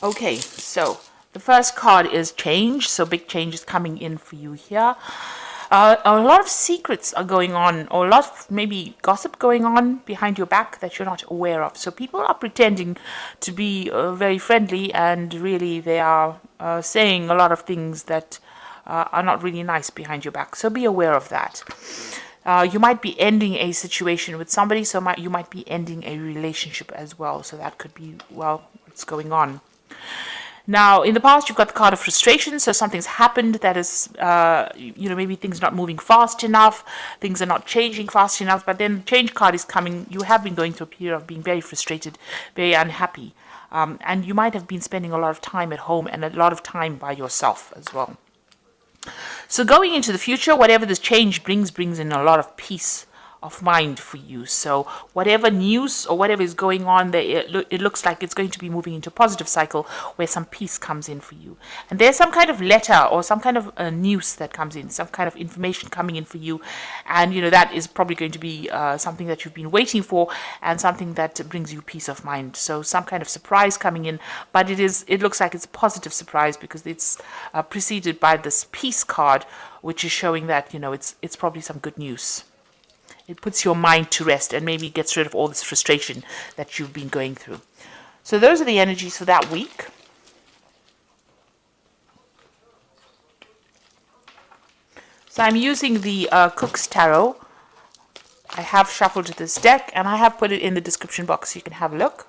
Okay, so the first card is change. So big change is coming in for you here. A lot of secrets are going on, or a lot of maybe gossip going on behind your back that you're not aware of. So people are pretending to be very friendly, and really they are saying a lot of things that are not really nice behind your back. So be aware of that. You might be ending a situation with somebody, so you might be ending a relationship as well. So that could be, well, what's going on. Now, in the past, you've got the card of frustration, so something's happened that is, maybe things are not moving fast enough, things are not changing fast enough, but then the change card is coming. You have been going through a period of being very frustrated, very unhappy, and you might have been spending a lot of time at home and a lot of time by yourself as well. So going into the future, whatever this change brings in a lot of peace of mind for you. So whatever news or whatever is going on there, it looks like it's going to be moving into a positive cycle where some peace comes in for you. And there's some kind of letter or some kind of news that comes in, some kind of information coming in for you. And, that is probably going to be something that you've been waiting for and something that brings you peace of mind. So some kind of surprise coming in, but it looks like it's a positive surprise because it's preceded by this peace card, which is showing that, it's probably some good news. It puts your mind to rest and maybe gets rid of all this frustration that you've been going through. So those are the energies for that week. So I'm using the Cook's Tarot. I have shuffled this deck and I have put it in the description box so you can have a look.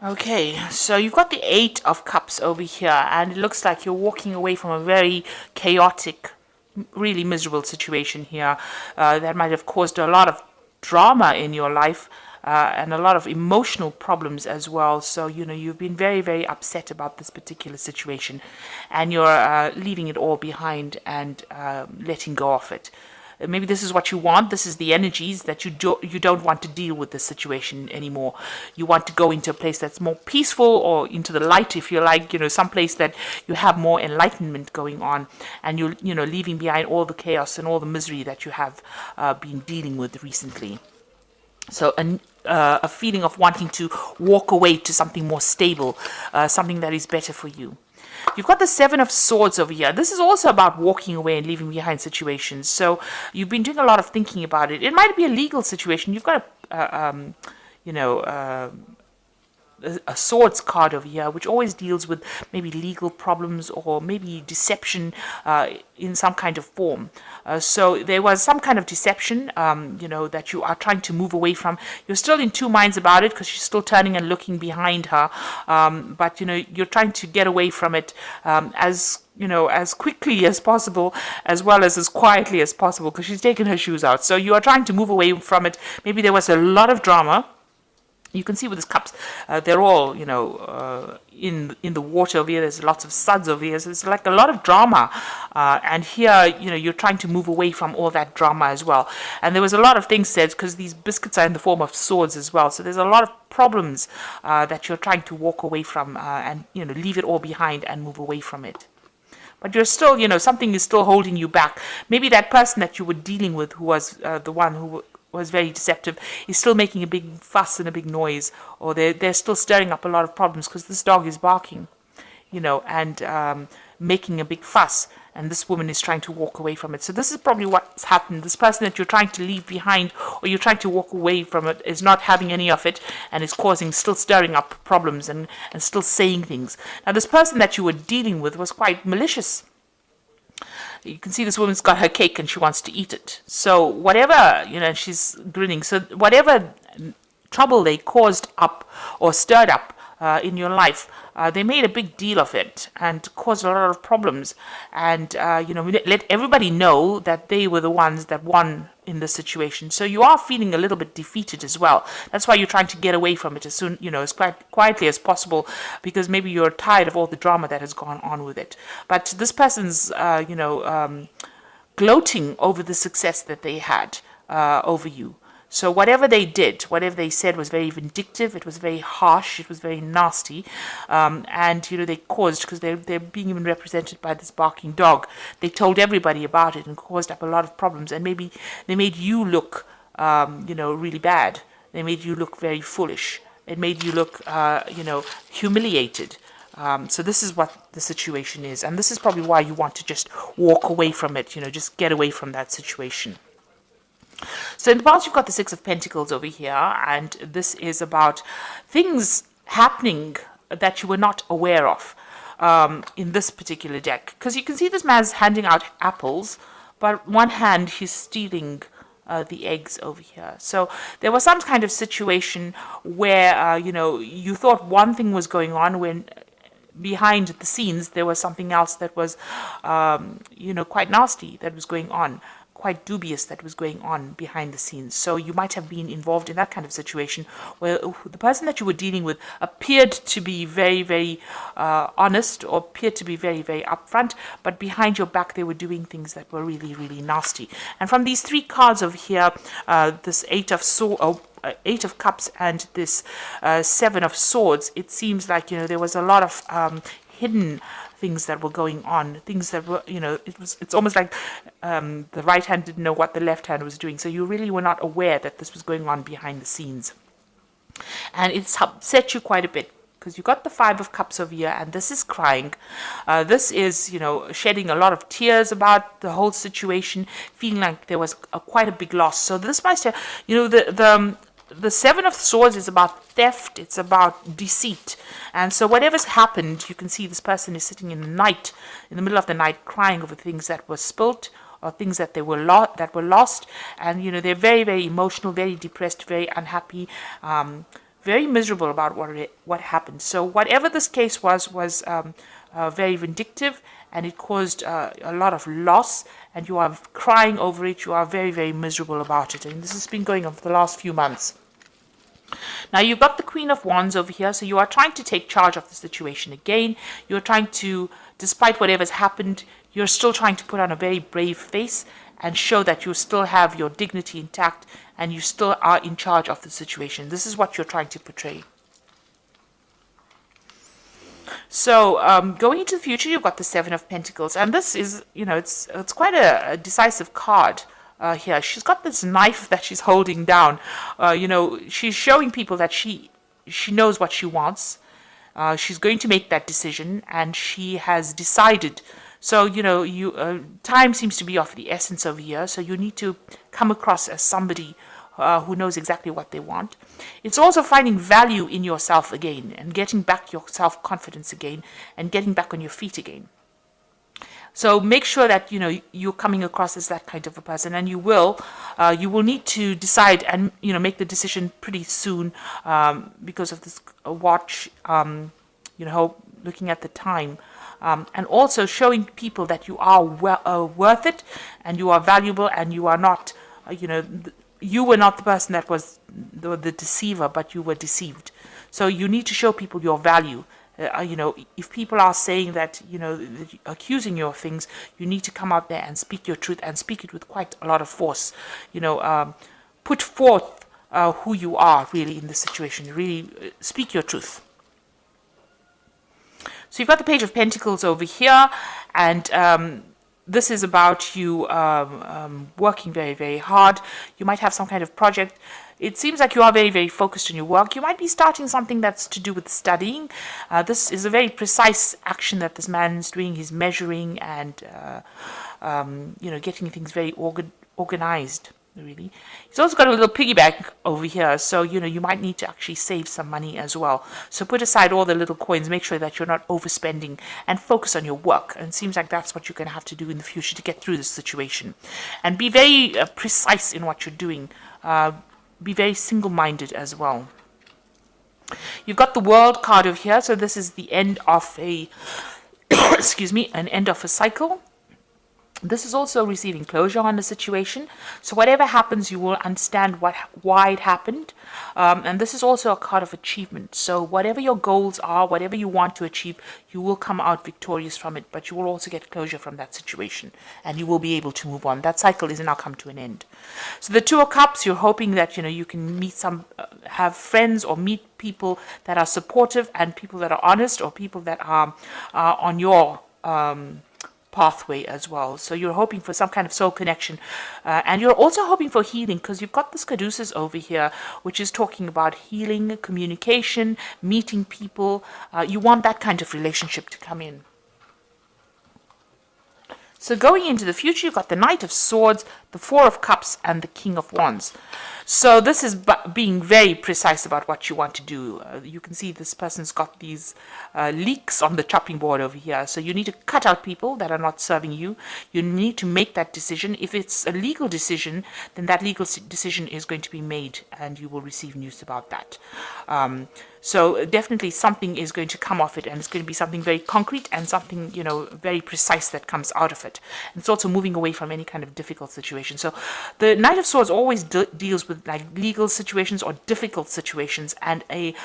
Okay, so you've got the Eight of Cups over here, and it looks like you're walking away from a very chaotic, really miserable situation here that might have caused a lot of drama in your life and a lot of emotional problems as well. So, you've been very, very upset about this particular situation, and you're leaving it all behind and letting go of it. Maybe this is what you want. This is the energies that you don't want to deal with this situation anymore. You want to go into a place that's more peaceful, or into the light, if you like. Some place that you have more enlightenment going on, and you're leaving behind all the chaos and all the misery that you have been dealing with recently. So a feeling of wanting to walk away to something more stable, something that is better for you. You've got the Seven of Swords over here. This is also about walking away and leaving behind situations. So you've been doing a lot of thinking about it. It might be a legal situation. You've got a swords card over here, which always deals with maybe legal problems or maybe deception in some kind of form. So there was some kind of deception, that you are trying to move away from. You're still in two minds about it because she's still turning and looking behind her. But you're trying to get away from it as quickly as possible, as well as quietly as possible, because she's taken her shoes out. So you are trying to move away from it. Maybe there was a lot of drama. You can see with these cups, they're all, in the water over here. There's lots of suds over here. So it's like a lot of drama. And here, you're trying to move away from all that drama as well. And there was a lot of things said, because these biscuits are in the form of swords as well. So there's a lot of problems that you're trying to walk away from and, leave it all behind and move away from it. But you're still, something is still holding you back. Maybe that person that you were dealing with, who was the one who was very deceptive, is still making a big fuss and a big noise, or they're still stirring up a lot of problems because this dog is barking, and making a big fuss, and this woman is trying to walk away from it. So this is probably what's happened. This person that you're trying to leave behind, or you're trying to walk away from it, is not having any of it, and is still stirring up problems and still saying things. Now, this person that you were dealing with was quite malicious. You can see this woman's got her cake and she wants to eat it. So whatever, she's grinning. So whatever trouble they caused up or stirred up in your life, they made a big deal of it and caused a lot of problems. And, let everybody know that they were the ones that won in this situation. So you are feeling a little bit defeated as well. That's why you're trying to get away from it as soon, as quietly as possible, because maybe you're tired of all the drama that has gone on with it. But this person's, gloating over the success that they had over you. So whatever they did, whatever they said was very vindictive, it was very harsh, it was very nasty, and they caused, because they're being even represented by this barking dog, they told everybody about it and caused up a lot of problems, and maybe they made you look, really bad. They made you look very foolish. It made you look, humiliated. So this is what the situation is, and this is probably why you want to just walk away from it, just get away from that situation. So in the past, you've got the Six of Pentacles over here, and this is about things happening that you were not aware of in this particular deck. Because you can see this man's handing out apples, but on one hand, he's stealing the eggs over here. So there was some kind of situation where, you thought one thing was going on when behind the scenes there was something else that was, quite nasty that was going on. Quite dubious that was going on behind the scenes. So you might have been involved in that kind of situation where the person that you were dealing with appeared to be very, very honest, or appeared to be very, very upfront, but behind your back they were doing things that were really, really nasty. And from these three cards over here, this Eight of Cups and this Seven of Swords, it seems like there was a lot of hidden things that were going on, things that were, it's almost like the right hand didn't know what the left hand was doing. So you really were not aware that this was going on behind the scenes. And it's upset you quite a bit, because you got the Five of Cups over here, and this is crying. This is, shedding a lot of tears about the whole situation, feeling like there was quite a big loss. So this might have, the Seven of Swords is about theft, it's about deceit. And so whatever's happened, you can see this person is sitting in the middle of the night, crying over things that were spilt, or things that they were lost. And, they're very, very emotional, very depressed, very unhappy, very miserable about what happened. So whatever this case was very vindictive, and it caused a lot of loss, and you are crying over it. You are very, very miserable about it. And this has been going on for the last few months. Now you've got the Queen of Wands over here, so you are trying to take charge of the situation again. You're trying to, despite whatever's happened, you're still trying to put on a very brave face and show that you still have your dignity intact and you still are in charge of the situation. This is what you're trying to portray. So going into the future, you've got the Seven of Pentacles, and this is, it's quite a decisive card. Here, she's got this knife that she's holding down. She's showing people that she knows what she wants. She's going to make that decision, and she has decided. So, time seems to be of the essence over here. So you need to come across as somebody who knows exactly what they want. It's also finding value in yourself again, and getting back your self-confidence again, and getting back on your feet again. So make sure that you're coming across as that kind of a person, and you will need to decide and make the decision pretty soon, because of this watch. Looking at the time, and also showing people that you are worth it, and you are valuable, and you are not, you were not the person that was the deceiver, but you were deceived. So you need to show people your value. If people are saying that, accusing you of things, you need to come out there and speak your truth, and speak it with quite a lot of force. Put forth who you are really in this situation. Really speak your truth. So you've got the Page of Pentacles over here, and this is about you working very, very hard. You might have some kind of project. It seems like you are very, very focused on your work. You might be starting something that's to do with studying. This is a very precise action that this man is doing. He's measuring and, getting things very organized, really. He's also got a little piggy bank over here. So, you might need to actually save some money as well. So put aside all the little coins. Make sure that you're not overspending, and focus on your work. And it seems like that's what you're going to have to do in the future to get through this situation. And be very precise in what you're doing. Be very single-minded as well. You've got the World card over here, so this is the end of a, excuse me, an end of a cycle. This is also receiving closure on the situation. So whatever happens, you will understand why it happened. And this is also a card of achievement. So whatever your goals are, whatever you want to achieve, you will come out victorious from it. But you will also get closure from that situation. And you will be able to move on. That cycle is now come to an end. So the Two of Cups, you're hoping that, you can meet have friends or meet people that are supportive and people that are honest or people that are on your pathway as well. So you're hoping for some kind of soul connection, and you're also hoping for healing, because you've got this caduceus over here, which is talking about healing, communication, meeting people. You want that kind of relationship to come in. So going into the future, you've got the Knight of Swords, the Four of Cups, and the King of Wands. So this is being very precise about what you want to do. You can see this person's got these leaks on the chopping board over here. So you need to cut out people that are not serving you. You need to make that decision. If it's a legal decision, then that legal decision is going to be made, and you will receive news about that. So definitely something is going to come off it, and it's going to be something very concrete and something, very precise that comes out of it. And it's also moving away from any kind of difficult situation. So the Knight of Swords always deals with like legal situations or difficult situations, and a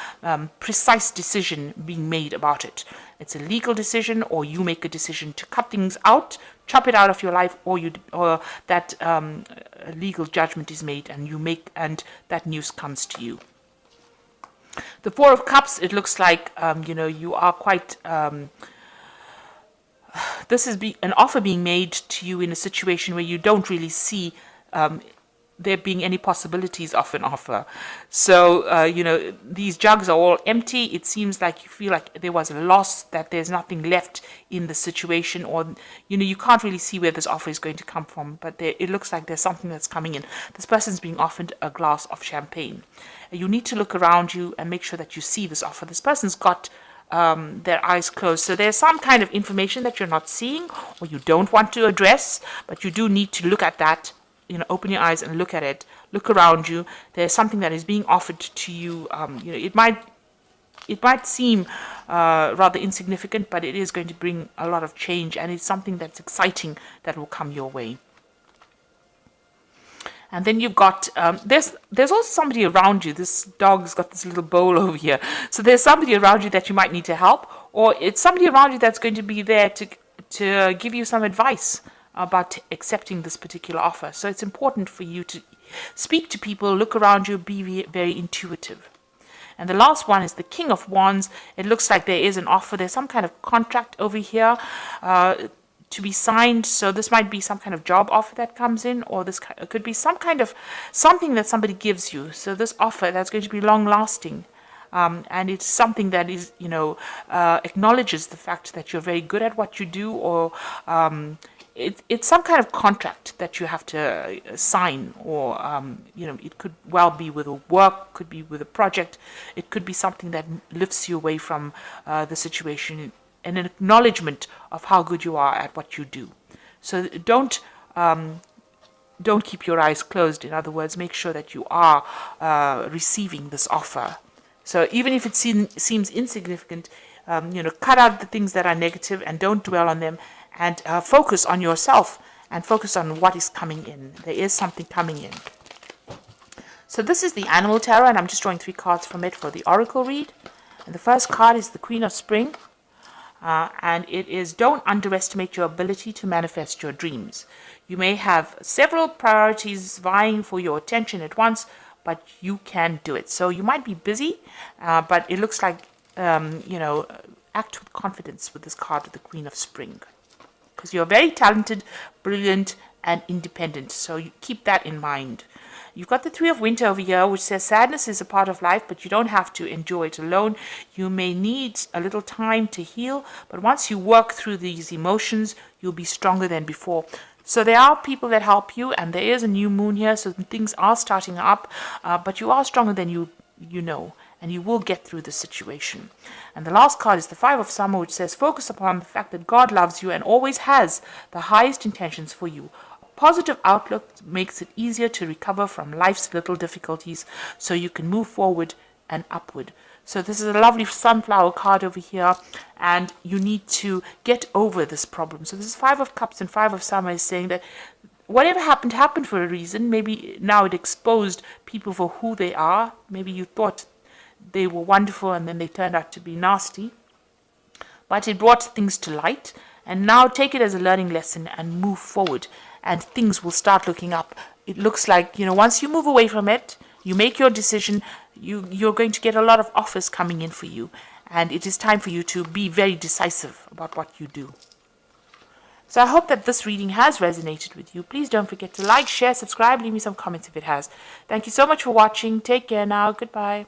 precise decision being made about it. It's a legal decision, or you make a decision to cut things out, chop it out of your life, or that legal judgment is made, and that news comes to you. The Four of Cups, it looks like, you are quite, this is an offer being made to you in a situation where you don't really see there being any possibilities of an offer. So, these jugs are all empty. It seems like you feel like there was a loss, that there's nothing left in the situation, or, you can't really see where this offer is going to come from, but it looks like there's something that's coming in. This person's being offered a glass of champagne. You need to look around you and make sure that you see this offer. This person's got their eyes closed. So there's some kind of information that you're not seeing or you don't want to address, but you do need to look at that. Open your eyes and look at it. Look around you. There's something that is being offered to you. It might seem rather insignificant, but it is going to bring a lot of change, and it's something that's exciting that will come your way. And then you've got, there's also somebody around you. This dog's got this little bowl over here. So there's somebody around you that you might need to help, or it's somebody around you that's going to be there to give you some advice about accepting this particular offer. So it's important for you to speak to people, look around you, be very intuitive. And the last one is the King of Wands. It looks like there is an offer. There's some kind of contract over here to be signed. So this might be some kind of job offer that comes in, or this could be some kind of something that somebody gives you. So this offer that's going to be long lasting. And it's something that is, acknowledges the fact that you're very good at what you do, or it's some kind of contract that you have to sign, or, it could well be with a work, could be with a project. It could be something that lifts you away from the situation, and an acknowledgement of how good you are at what you do. So don't keep your eyes closed. In other words, make sure that you are receiving this offer. So even if it seems insignificant, cut out the things that are negative and don't dwell on them, and focus on yourself and focus on what is coming in. There is something coming in. So this is the Animal Tarot, and I'm just drawing 3 cards from it for the Oracle read. And the first card is the Queen of Spring. And it is, don't underestimate your ability to manifest your dreams. You may have several priorities vying for your attention at once, but you can do it. So you might be busy, but it looks like, act with confidence with this card of the Queen of Spring. Because you're very talented, brilliant, and independent. So you keep that in mind. You've got the Three of Winter over here, which says sadness is a part of life, but you don't have to enjoy it alone. You may need a little time to heal, but once you work through these emotions, you'll be stronger than before. So there are people that help you, and there is a new moon here, so things are starting up, but you are stronger than you know, and you will get through the situation. And the last card is the Five of Summer, which says focus upon the fact that God loves you and always has the highest intentions for you. Positive outlook makes it easier to recover from life's little difficulties, so you can move forward and upward. So this is a lovely sunflower card over here, and you need to get over this problem. So this is Five of Cups and Five of Summer is saying that whatever happened for a reason. Maybe now it exposed people for who they are. Maybe you thought they were wonderful and then they turned out to be nasty. But it brought things to light, and now take it as a learning lesson and move forward, and things will start looking up. It looks like, once you move away from it, you make your decision, you're going to get a lot of offers coming in for you, and it is time for you to be very decisive about what you do. So I hope that this reading has resonated with you. Please don't forget to like, share, subscribe, leave me some comments if it has. Thank you so much for watching. Take care now. Goodbye.